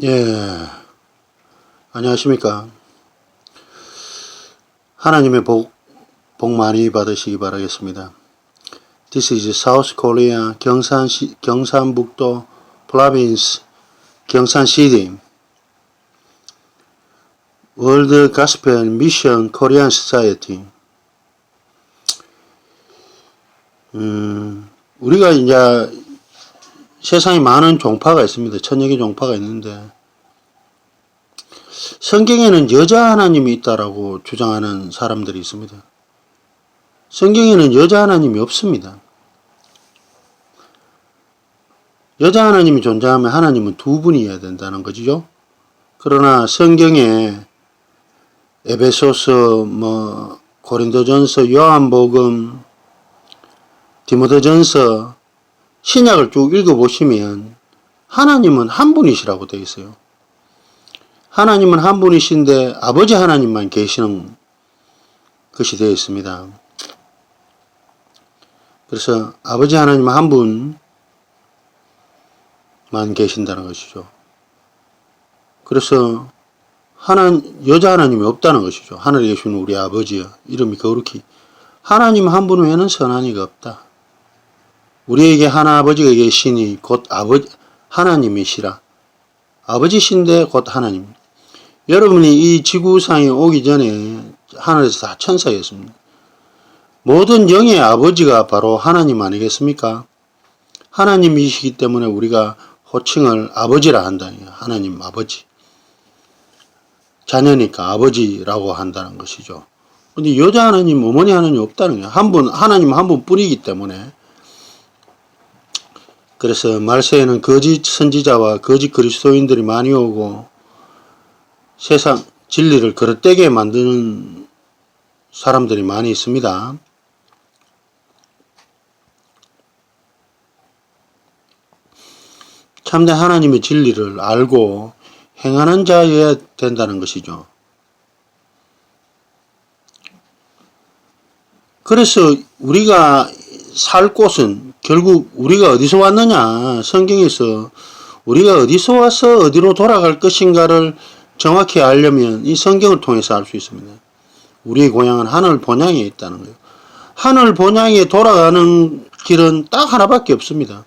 예, 안녕하십니까. 하나님의 복 많이 받으시기 바라겠습니다. This is South Korea 경산북도 province 경산시티 World Gospel Mission Korean Society. 우리가 이제 세상에 많은 종파가 있습니다. 천여 개 종파가 있는데 성경에는 여자 하나님이 있다라고 주장하는 사람들이 있습니다. 성경에는 여자 하나님이 없습니다. 여자 하나님이 존재하면 하나님은 두 분이어야 된다는 거죠. 그러나 성경에 에베소서, 고린도전서, 요한복음, 디모데전서, 신약을 쭉 읽어보시면 하나님은 한 분이시라고 되어 있어요. 하나님은 한 분이신데 아버지 하나님만 계시는 것이 되어 있습니다. 그래서 아버지 하나님 한 분만 계신다는 것이죠. 그래서 여자 하나님이 없다는 것이죠. 하늘에 계시는 우리 아버지여, 이름이 거룩히. 하나님 한 분 외에는 선한 이가 없다. 우리에게 하나아버지가 계시니 곧 하나님이시라. 아버지신데 곧 하나님. 여러분이 이 지구상에 오기 전에 하늘에서 다 천사였습니다. 모든 영의 아버지가 바로 하나님 아니겠습니까? 하나님이시기 때문에 우리가 호칭을 아버지라 한다. 하나님 아버지. 자녀니까 아버지라고 한다는 것이죠. 근데 여자 하나님, 어머니 하나님 없다는 거예요. 하나님 한 분 뿐이기 때문에. 그래서 말세에는 거짓 선지자와 거짓 그리스도인들이 많이 오고 세상 진리를 그릇되게 만드는 사람들이 많이 있습니다. 참된 하나님의 진리를 알고 행하는 자여야 된다는 것이죠. 그래서 우리가 살 곳은 결국 우리가 어디서 왔느냐, 성경에서 우리가 어디서 와서 어디로 돌아갈 것인가를 정확히 알려면 이 성경을 통해서 알 수 있습니다. 우리의 고향은 하늘 본향에 있다는 거예요. 하늘 본향에 돌아가는 길은 딱 하나밖에 없습니다.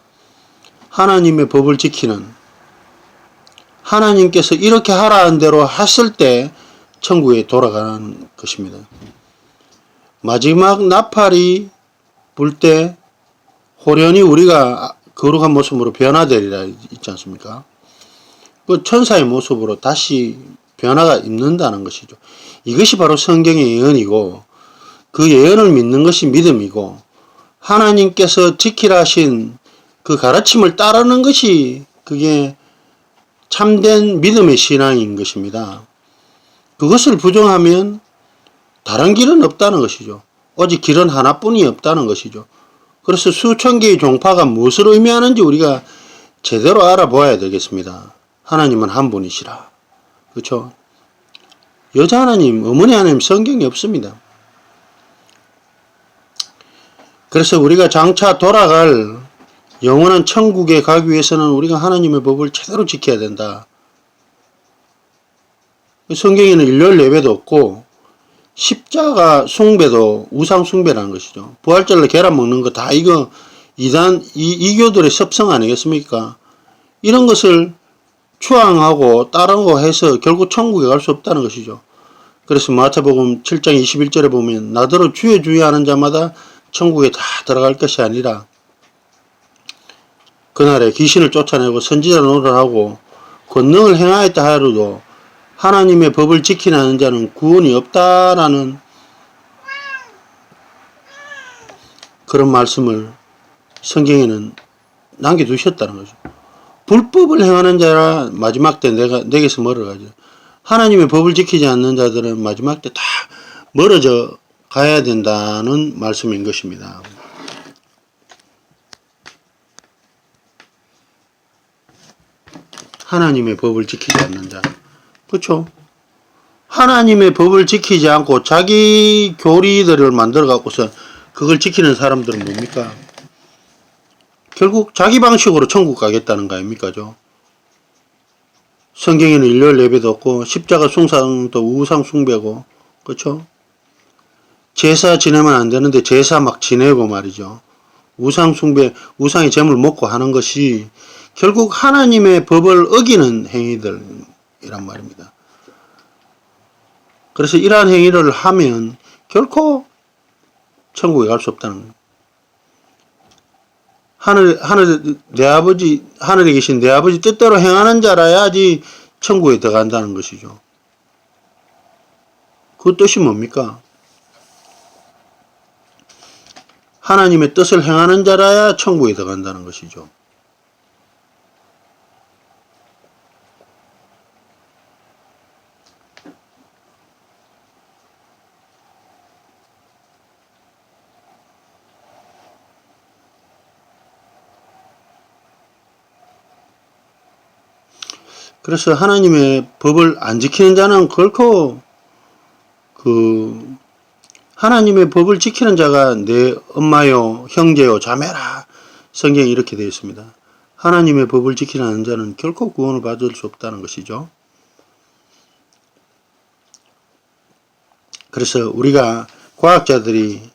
하나님의 법을 지키는, 하나님께서 이렇게 하라는 대로 했을 때 천국에 돌아가는 것입니다. 마지막 나팔이 불 때 호련히 우리가 거룩한 모습으로 변화되리라 있지 않습니까? 그 천사의 모습으로 다시 변화가 있는다는 것이죠. 이것이 바로 성경의 예언이고, 그 예언을 믿는 것이 믿음이고, 하나님께서 지키라 하신 그 가르침을 따르는 것이 그게 참된 믿음의 신앙인 것입니다. 그것을 부정하면 다른 길은 없다는 것이죠. 오직 길은 하나뿐이 없다는 것이죠. 그래서 수천 개의 종파가 무엇을 의미하는지 우리가 제대로 알아보아야 되겠습니다. 하나님은 한 분이시라. 그렇죠? 여자 하나님, 어머니 하나님 성경이 없습니다. 그래서 우리가 장차 돌아갈 영원한 천국에 가기 위해서는 우리가 하나님의 법을 제대로 지켜야 된다. 성경에는 일요일 예배도 없고 십자가 숭배도 우상 숭배라는 것이죠. 부활절날 계란 먹는 거 다 이거 이교들의 습성 아니겠습니까? 이런 것을 추앙하고 따르고 해서 결국 천국에 갈 수 없다는 것이죠. 그래서 마태복음 7장 21절에 보면 나더러 주여 주여 하는 자마다 천국에 다 들어갈 것이 아니라 그날에 귀신을 쫓아내고 선지자 노릇을 하고 권능을 행하였다 하여도 하나님의 법을 지키는 자는 구원이 없다라는 그런 말씀을 성경에는 남겨두셨다는 거죠. 불법을 행하는 자라 마지막 때 내게서 멀어가죠. 하나님의 법을 지키지 않는 자들은 마지막 때 다 멀어져 가야 된다는 말씀인 것입니다. 하나님의 법을 지키지 않는 자. 그렇죠? 하나님의 법을 지키지 않고 자기 교리들을 만들어 갖고서 그걸 지키는 사람들은 뭡니까? 결국 자기 방식으로 천국 가겠다는 거 아닙니까? 성경에는 일요일 예배도 없고 십자가 숭상도 우상 숭배고, 그렇죠? 제사 지내면 안 되는데 제사 막 지내고 말이죠. 우상 숭배, 우상의 재물 먹고 하는 것이 결국 하나님의 법을 어기는 행위들이란 말입니다. 그래서 이러한 행위를 하면 결코 천국에 갈 수 없다는 거예요. 하늘에 계신 내 아버지 뜻대로 행하는 자라야지 천국에 들어간다는 것이죠. 그 뜻이 뭡니까? 하나님의 뜻을 행하는 자라야 천국에 들어간다는 것이죠. 그래서 하나님의 법을 안 지키는 자는 결코 하나님의 법을 지키는 자가 내 엄마요, 형제요, 자매라. 성경에 이렇게 되어 있습니다. 하나님의 법을 지키는 자는 결코 구원을 받을 수 없다는 것이죠. 그래서 우리가 과학자들이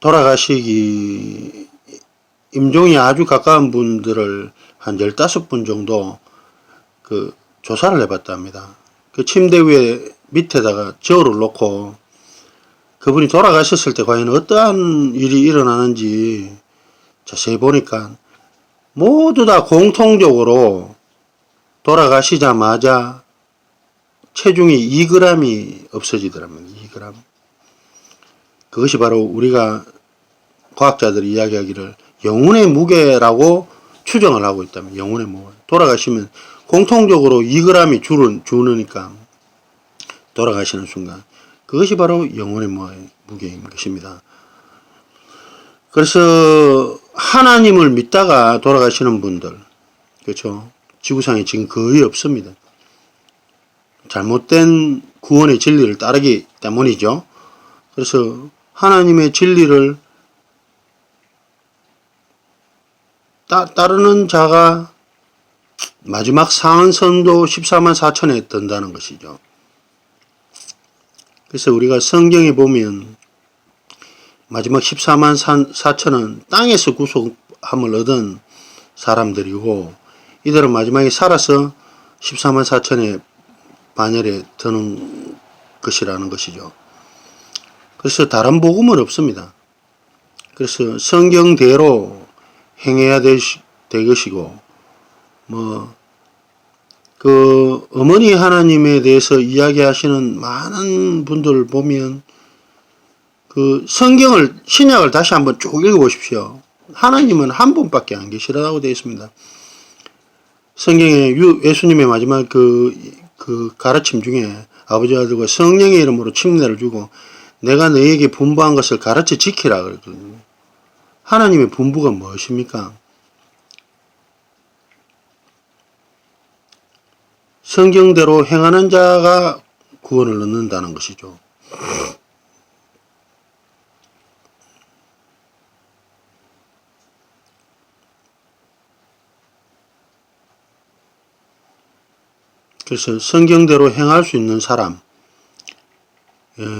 돌아가시기 임종이 아주 가까운 분들을 한 15분 정도 조사를 해봤다 합니다. 그 침대 위에 밑에다가 저울을 놓고 그분이 돌아가셨을 때 과연 어떠한 일이 일어나는지 자세히 보니까 모두 다 공통적으로 돌아가시자마자 체중이 2g이 없어지더라고요. 2g. 그것이 바로 우리가 과학자들이 이야기하기를 영혼의 무게라고 추정을 하고 있다면, 영혼의 무게. 돌아가시면 공통적으로 2g이 주느니까 돌아가시는 순간 그것이 바로 영혼의 무게인 것입니다. 그래서 하나님을 믿다가 돌아가시는 분들, 그렇죠? 지구상에 지금 거의 없습니다. 잘못된 구원의 진리를 따르기 때문이죠. 그래서 하나님의 진리를 따르는 자가 마지막 상한선도 14만 4천에 든다는 것이죠. 그래서 우리가 성경에 보면 마지막 14만 4천은 땅에서 구속함을 얻은 사람들이고, 이들은 마지막에 살아서 14만 4천의 반열에 드는 것이라는 것이죠. 그래서 다른 복음은 없습니다. 그래서 성경대로 행해야 될 것이고, 어머니 하나님에 대해서 이야기하시는 많은 분들 보면 신약을 다시 한번 쭉 읽어보십시오. 하나님은 한 분밖에 안 계시라고 되어 있습니다. 성경에 예수님의 마지막 가르침 중에 아버지 아들과 성령의 이름으로 침례를 주고 내가 너에게 분부한 것을 가르쳐 지키라 그랬거든요. 하나님의 분부가 무엇입니까? 성경대로 행하는 자가 구원을 얻는다는 것이죠. 그래서 성경대로 행할 수 있는 사람,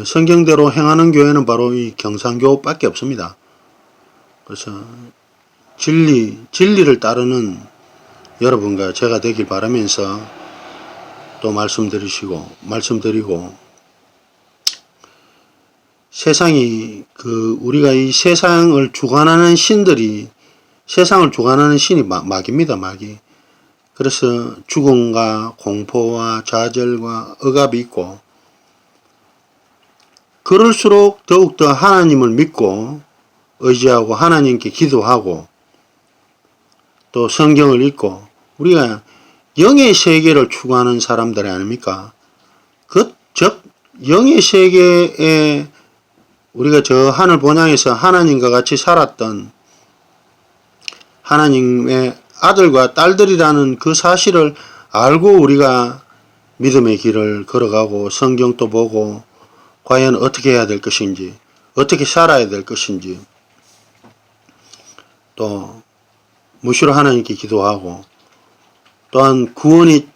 성경대로 행하는 교회는 바로 이 경상교밖에 없습니다. 그래서 진리를 따르는 여러분과 제가 되길 바라면서 또 말씀드리고, 세상이 우리가 이 세상을 주관하는 신들이, 세상을 주관하는 신이 마귀입니다. 마귀. 그래서 죽음과 공포와 좌절과 억압이 있고, 그럴수록 더욱더 하나님을 믿고 의지하고 하나님께 기도하고 또 성경을 읽고, 우리가 영의 세계를 추구하는 사람들이 아닙니까? 즉 영의 세계에 우리가 저 하늘 본향에서 하나님과 같이 살았던 하나님의 아들과 딸들이라는 그 사실을 알고 우리가 믿음의 길을 걸어가고 성경도 보고 과연 어떻게 해야 될 것인지, 어떻게 살아야 될 것인지, 또 무시로 하나님께 기도하고 또한 구원의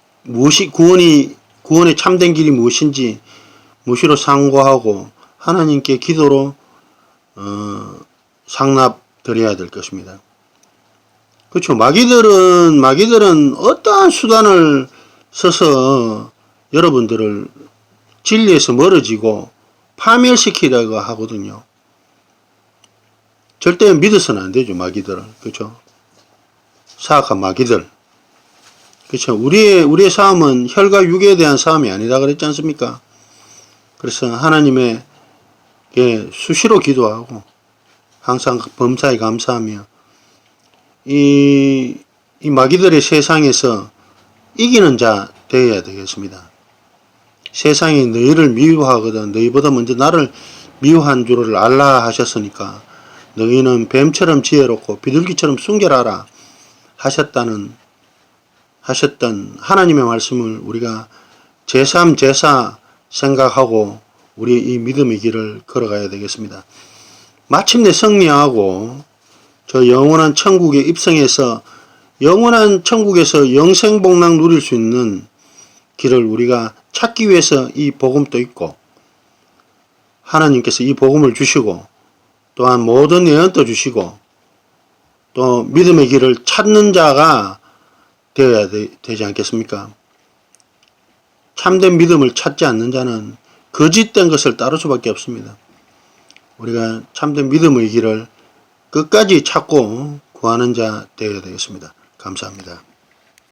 참된 길이 무엇인지 무시로 상고하고 하나님께 기도로 상납 드려야 될 것입니다. 그렇죠. 마귀들은 어떠한 수단을 써서 여러분들을 진리에서 멀어지고 파멸시키려고 하거든요. 절대 믿어서는 안 되죠, 마귀들을. 그렇죠. 사악한 마귀들. 그렇죠. 우리의 싸움은 혈과 육에 대한 싸움이 아니다 그랬지 않습니까? 그래서 하나님의 수시로 기도하고 항상 범사에 감사하며 이 마귀들의 세상에서 이기는 자 되어야 되겠습니다. 세상이 너희를 미워하거든 너희보다 먼저 나를 미워한 줄을 알라 하셨으니까 너희는 뱀처럼 지혜롭고 비둘기처럼 순결하라 하셨던 하나님의 말씀을 우리가 제3, 제4 생각하고 우리 이 믿음의 길을 걸어가야 되겠습니다. 마침내 승리하고 저 영원한 천국에 입성해서 영원한 천국에서 영생복락 누릴 수 있는 길을 우리가 찾기 위해서 이 복음도 있고 하나님께서 이 복음을 주시고 또한 모든 예언도 주시고 또 믿음의 길을 찾는 자가 되어야 되지 않겠습니까? 참된 믿음을 찾지 않는 자는 거짓된 것을 따를 수밖에 없습니다. 우리가 참된 믿음의 길을 끝까지 찾고 구하는 자 되어야 되겠습니다. 감사합니다.